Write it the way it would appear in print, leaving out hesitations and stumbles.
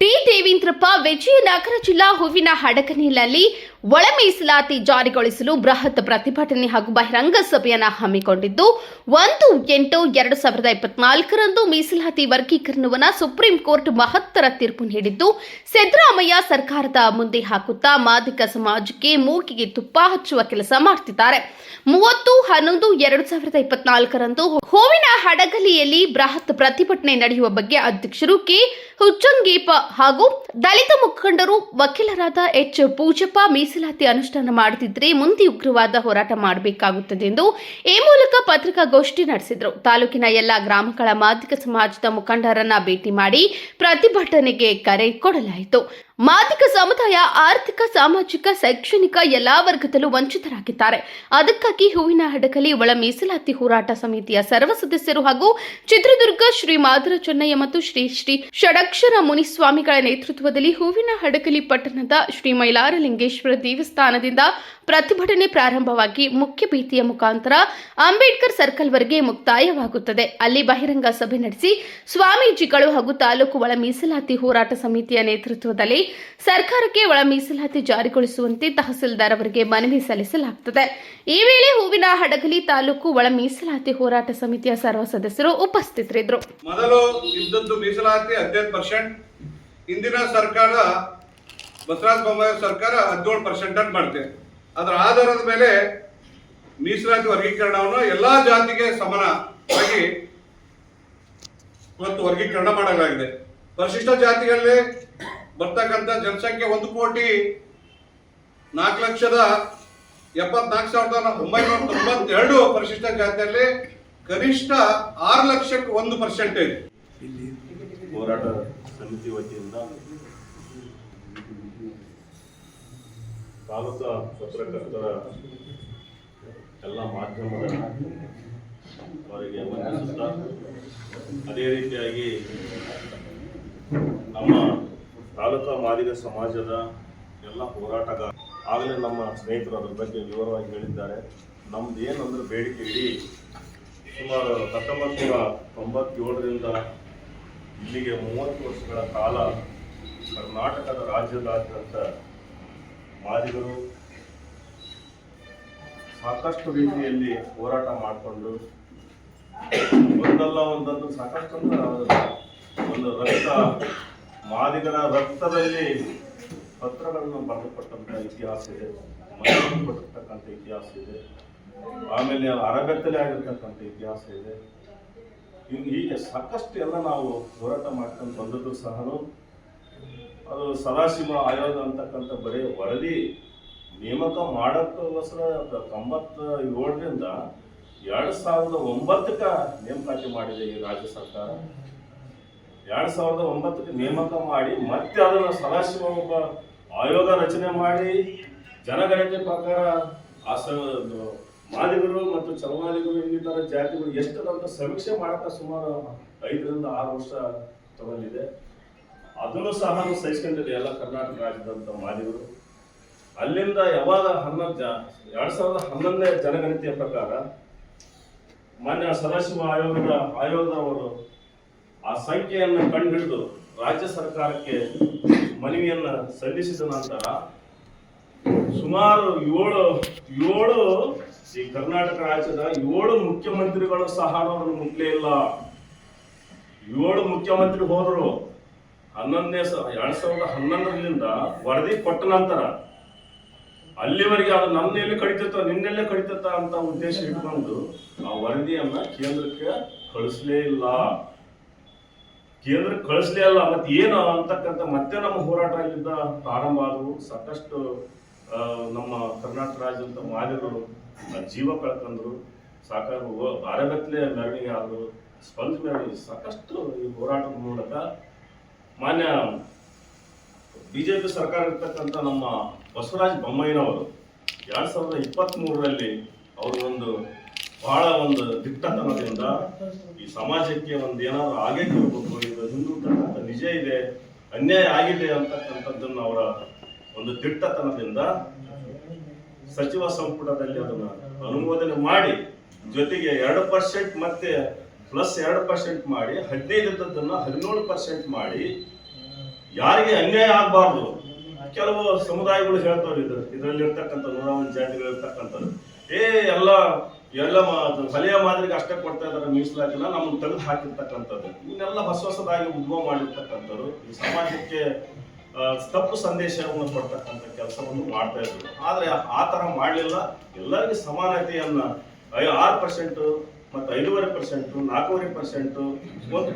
T Devendrappa Vijayanagara ಜಿಲ್ಲಾ ಹೂವಿನ ಹಡಗಲಿಯಲ್ಲಿ ಒಳ ಮೀಸಲಾತಿ ಜಾರಿಗೊಳಿಸಲು ಬೃಹತ್ ಪ್ರತಿಭಟನೆ ಹಾಗೂ ಬಹಿರಂಗ ಸಭೆಯನ್ನು ಹಮ್ಮಿಕೊಂಡಿದ್ದು 1/8/2024 ಮೀಸಲಾತಿ ವರ್ಗೀಕರಣವನ್ನು ಸುಪ್ರೀಂ ಕೋರ್ಟ್ ಮಹತ್ತರ ತೀರ್ಪು ನೀಡಿದ್ದು ಸಿದ್ದರಾಮಯ್ಯ ಸರ್ಕಾರದ ಮುಂದೆ ಹಾಕುತ್ತಾ ಮಾದಿಗ ಸಮಾಜಕ್ಕೆ ಮೂಗಿಗೆ ತುಪ್ಪ ಹಚ್ಚುವ ಕೆಲಸ ಮಾಡುತ್ತಿದ್ದಾರೆ. 30/11/2024 ಹೂವಿನ ಹಡಗಲಿಯಲ್ಲಿ ಬೃಹತ್ ಪ್ರತಿಭಟನೆ ನಡೆಯುವ ಬಗ್ಗೆ ಅಧ್ಯಕ್ಷರು ಕೆ ಹುಚ್ಚಂಗೇಪ ಹಾಗೂ ದಲಿತ ಮುಖಂಡರು ವಕೀಲರಾದ ಎಚ್ ಪೂಜಪ್ಪ ಮೀಸಲಾತಿ ಅನುಷ್ಠಾನ ಮಾಡದಿದ್ದರೆ ಮುಂದೆ ಉಗ್ರವಾದ ಹೋರಾಟ ಮಾಡಬೇಕಾಗುತ್ತದೆ ಎಂದು ಈ ಮೂಲಕ ಪತ್ರಿಕಾಗೋಷ್ಠಿ ನಡೆಸಿದರು. ತಾಲೂಕಿನ ಎಲ್ಲ ಗ್ರಾಮಗಳ ಮಾದಿಗ ಸಮಾಜದ ಮುಖಂಡರನ್ನ ಭೇಟಿ ಮಾಡಿ ಪ್ರತಿಭಟನೆಗೆ ಕರೆ ಕೊಡಲಾಯಿತು. ಮಾದಿಗ ಸಮುದಾಯ ಆರ್ಥಿಕ, ಸಾಮಾಜಿಕ, ಶೈಕ್ಷಣಿಕ ಎಲ್ಲಾ ವರ್ಗದಲ್ಲೂ ವಂಚಿತರಾಗಿದ್ದಾರೆ. ಅದಕ್ಕಾಗಿ ಹೂವಿನ ಹಡಗಲಿ ಒಳ ಮೀಸಲಾತಿ ಹೋರಾಟ ಸಮಿತಿಯ ಸರ್ವ ಸದಸ್ಯರು ಹಾಗೂ ಚಿತ್ರದುರ್ಗ ಶ್ರೀ ಮಾದರ ಚೆನ್ನಯ್ಯ ಮತ್ತು ಶ್ರೀ ಶ್ರೀ ಷಡಕ್ಷರ ಮುನಿಸ್ವಾಮಿಗಳ ನೇತೃತ್ವದಲ್ಲಿ ಹೂವಿನ ಹಡಗಲಿ ಪಟ್ಟಣದ ಶ್ರೀ ಮೈಲಾರಲಿಂಗೇಶ್ವರ ದೇವಸ್ಥಾನದಿಂದ ಪ್ರತಿಭಟನೆ ಪ್ರಾರಂಭವಾಗಿ ಮುಖ್ಯ ಬೀದಿಯ ಮುಖಾಂತರ ಅಂಬೇಡ್ಕರ್ ಸರ್ಕಲ್ವರೆಗೆ ಮುಕ್ತಾಯವಾಗುತ್ತದೆ. ಅಲ್ಲಿ ಬಹಿರಂಗ ಸಭೆ ನಡೆಸಿ ಸ್ವಾಮೀಜಿಗಳು ಹಾಗೂ ತಾಲೂಕು ಒಳ ಮೀಸಲಾತಿ ಹೋರಾಟ ಸಮಿತಿಯ ನೇತೃತ್ವದಲ್ಲಿ ಸರ್ಕಾರಕ್ಕೆ ಒಳ ಮೀಸಲಾತಿ ಜಾರಿಗೊಳಿಸುವಂತೆ ತಹಸೀಲ್ದಾರ್ ಅವರಿಗೆ ಮನವಿ ಸಲ್ಲಿಸಲಾಗುತ್ತದೆ. ಈ ವೇಳೆ ಹೂವಿನ ಹಡಗಲಿ ತಾಲೂಕು ಒಳ ಮೀಸಲಾತಿ ಹೋರಾಟ ಸಮಿತಿಯ ಸರ್ವ ಸದಸ್ಯರು ಉಪಸ್ಥಿತರಿದ್ದರು. ಮೊದಲು ಇದ್ದದ್ದು ಮೀಸಲಾತಿ 15%, ಇಂದಿನ ಸರ್ಕಾರ ಬಸವರಾಜ ಬೊಮ್ಮಾಯಿ ಸರ್ಕಾರ 17% ಅಂತ ಮಾಡುತ್ತೆ. ಅದರ ಆಧಾರದ ಮೇಲೆ ಮೀಸಲಾತಿ ವರ್ಗೀಕರಣವನ್ನು ಎಲ್ಲಾ ಜಾತಿಗೆ ಸಮಾನವಾಗಿ ಇವತ್ತು ವರ್ಗೀಕರಣ ಮಾಡಲಾಗಿದೆ. ಪರಿಶಿಷ್ಟ ಜಾತಿಗಳಲ್ಲಿ ಬರ್ತಕ್ಕಂಥ ಜನಸಂಖ್ಯೆ 1,74,74,992 ಪರಿಶಿಷ್ಟ ಜಾತಿಯಲ್ಲಿ ಕನಿಷ್ಠ 6,00,000ಕ್ಕೆ 1% ಹೋರಾಟ ಸಮಿತಿ ವತಿಯಿಂದ ತಾಲೂಕಾ ಪತ್ರಕರ್ತರ ಎಲ್ಲ ಮಾಧ್ಯಮದ ಅವರಿಗೆ ವಂದಿಸುತ್ತಾ, ಅದೇ ರೀತಿಯಾಗಿ ನಮ್ಮ ತಾಲೂಕಾ ಮಾದಿಗ ಸಮಾಜದ ಎಲ್ಲ ಹೋರಾಟಗಾರ ಆಗಲೇ ನಮ್ಮ ಸ್ನೇಹಿತರು ಅದ್ರ ಬಗ್ಗೆ ವಿವರವಾಗಿ ಹೇಳಿದ್ದಾರೆ. ನಮ್ದು ಏನಂದ್ರೆ ಬೇಡಿಕೆ ಇಡೀ ಸುಮಾರು 1997ರಿಂದ ಇಲ್ಲಿಗೆ 30 ವರ್ಷಗಳ ಕಾಲ ಕರ್ನಾಟಕದ ರಾಜ್ಯದಾದ್ಯಂತ ಮಾದಿಗರು ಸಾಕಷ್ಟು ರೀತಿಯಲ್ಲಿ ಹೋರಾಟ ಮಾಡಿಕೊಂಡು ಒಂದಲ್ಲ ಒಂದೊಂದು ಸಾಕಷ್ಟು ಒಂದು ರಕ್ತ ಮಾದಿಗರ ರಕ್ತದಲ್ಲಿ ಪತ್ರಗಳನ್ನು ಬರೆದುಕೊಟ್ಟಂಥ ಇತಿಹಾಸ ಇದೆ, ಮನೆಯನ್ನು ಕೊಟ್ಟಿರ್ತಕ್ಕಂಥ ಇತಿಹಾಸ ಇದೆ, ಆಮೇಲೆ ಅರಗತ್ತಲೆ ಆಗಿರ್ತಕ್ಕಂಥ ಇತಿಹಾಸ ಇದೆ. ಹೀಗೆ ಸಾಕಷ್ಟು ಎಲ್ಲ ನಾವು ಹೋರಾಟ ಮಾಡ್ಕೊಂಡು ಬಂದದ್ದು ಸಹ ಅದು ಸದಾಶಿವ ಆಯೋಗ ಅಂತಕ್ಕಂಥ ಬರೀ ವರದಿ ನೇಮಕ ಮಾಡೋಕ್ಕೋಸ್ಕರ 97ರಿಂದ 2009ಕ್ಕೆ ನೇಮಕಾತಿ ಮಾಡಿದೆ ಈ ರಾಜ್ಯ ಸರ್ಕಾರ. 2009ಕ್ಕೆ ನೇಮಕ ಮಾಡಿ ಮತ್ತೆ ಅದನ್ನು ಸದಾಶಿವ ಒಬ್ಬ ಆಯೋಗ ರಚನೆ ಮಾಡಿ ಜನಗಣತಿ ಪ್ರಕಾರ ಮಾದಿಗರು ಮತ್ತು ಚಲವಾದಿಗರು ಇನ್ನಿತರ ಜಾತಿಗಳು ಎಷ್ಟದಂತ ಸಮೀಕ್ಷೆ ಮಾಡಕ್ಕೆ ಸುಮಾರು 5ರಿಂದ 6 ವರ್ಷ ತಗೊಂಡಿದೆ. ಅದನ್ನು ಸಹ ಸಹಿಸ್ಕೊಂಡಿದೆ ಎಲ್ಲ ಕರ್ನಾಟಕ ರಾಜ್ಯದಂತ ಮಾದಿಗರು. ಅಲ್ಲಿಂದ ಯಾವಾಗ 2011ನೇ ಜನಗಣತಿಯ ಪ್ರಕಾರ ಮಾನ್ಯ ಸದಾಶಿವ ಆಯೋಗದವರು ಆ ಸಂಖ್ಯೆಯನ್ನು ಕಂಡುಹಿಡಿದು ರಾಜ್ಯ ಸರ್ಕಾರಕ್ಕೆ ಮನವಿಯನ್ನು ಸಲ್ಲಿಸಿದ ನಂತರ ಸುಮಾರು ಏಳು ಈ ಕರ್ನಾಟಕ ರಾಜ್ಯದ 7 ಮುಖ್ಯಮಂತ್ರಿಗಳು ಸಹ ಅವರು ಮುಟ್ಲೇ ಇಲ್ಲ. 7 ಮುಖ್ಯಮಂತ್ರಿ ಹೋದರು. 2011ರಿಂದ ವರದಿ ಕೊಟ್ಟ ನಂತರ ಅಲ್ಲಿವರೆಗೆ ಅದು ನನ್ನೆಲ್ಲಿ ಕಡಿತತ್ತ ನಿನ್ನೆಲ್ಲೇ ಕಡಿತತ್ತ ಅಂತ ಉದ್ದೇಶ ಇಟ್ಕೊಂಡು ಆ ವರದಿಯನ್ನ ಕೇಂದ್ರಕ್ಕೆ ಕಳಿಸ್ಲೇ ಇಲ್ಲ. ಮತ್ತೆ ಏನು ಅಂತಕ್ಕಂಥ ಮತ್ತೆ ನಮ್ಮ ಹೋರಾಟ ಇಲ್ಲಿಂದ ಪ್ರಾರಂಭ ಆದವು. ಸಾಕಷ್ಟು ನಮ್ಮ ಕರ್ನಾಟಕ ರಾಜ್ಯದ ಮಾದಿಗರು ಜೀವ ಕಳ್ಕೊಂಡ್ರು, ಸಾಕಾರು ಅರಗತ್ಲೆ ಮೆರವಣಿಗೆ ಆದರು, ಸ್ಪಂದ ಮೆರವಣಿಗೆ ಸಾಕಷ್ಟು ಈ ಹೋರಾಟದ ಮೂಲಕ ಮಾನ್ಯ ಬಿಜೆಪಿ ಸರ್ಕಾರ ಇರ್ತಕ್ಕಂಥ ನಮ್ಮ ಬಸವರಾಜ ಬೊಮ್ಮಾಯಿನವರು 2023ರಲ್ಲಿ ಅವರು ಬಹಳ ದಿಟ್ಟತನದಿಂದ ಈ ಸಮಾಜಕ್ಕೆ ಏನಾದ್ರು ಆಗೇ ಇರಬೇಕು, ಇದು ಹಿಂದೂತಕ್ಕಂಥ ನಿಜ ಇದೆ, ಅನ್ಯಾಯ ಆಗಿದೆ ಅಂತಕ್ಕಂಥದ್ದನ್ನು ಅವರ ದಿಟ್ಟತನದಿಂದ ಸಚಿವ ಸಂಪುಟದಲ್ಲಿ ಅದನ್ನ ಅನುಮೋದನೆ ಮಾಡಿ ಜೊತೆಗೆ 2% ಮತ್ತೆ +2% ಮಾಡಿ 15 ಇದ್ದದ್ದನ್ನ 17% ಮಾಡಿ ಯಾರಿಗೆ ಅನ್ಯಾಯ ಆಗಬಾರ್ದು. ಕೆಲವು ಸಮುದಾಯಗಳು ಹೇಳ್ತಾವ್ರು ಇದರಲ್ಲಿ ಇರ್ತಕ್ಕಂಥ 101 ಜಾತಿಗಳು ಇರ್ತಕ್ಕಂಥದ್ದು ಎಲ್ಲ ಬಲೆಯ ಮಾದರಿಗೆ ಅಷ್ಟೇ ಕೊಡ್ತಾ ಇದ್ದಾರೆ ಮೀಸಲಾತಿನ, ನಮ್ಮನ್ನು ತೆಗೆದು ಹಾಕಿರ್ತಕ್ಕಂಥದ್ದು, ಇವನ್ನೆಲ್ಲ ಹೊಸದಾಗಿ ಉದ್ಭವ ಮಾಡಿರ್ತಕ್ಕಂಥವ್ರು ಈ ಸಮಾಜಕ್ಕೆ ತಪ್ಪು ಸಂದೇಶವನ್ನು ಕೊಡ್ತಕ್ಕಂಥ ಕೆಲಸವನ್ನು ಮಾಡ್ತಾ ಇದ್ರು. ಆದ್ರೆ ಆ ತರ ಮಾಡಲಿಲ್ಲ. ಎಲ್ಲರಿಗೂ ಸಮಾನತೆಯನ್ನ 6% ಮತ್ತು 5.5%, 4.5% ಒಂದು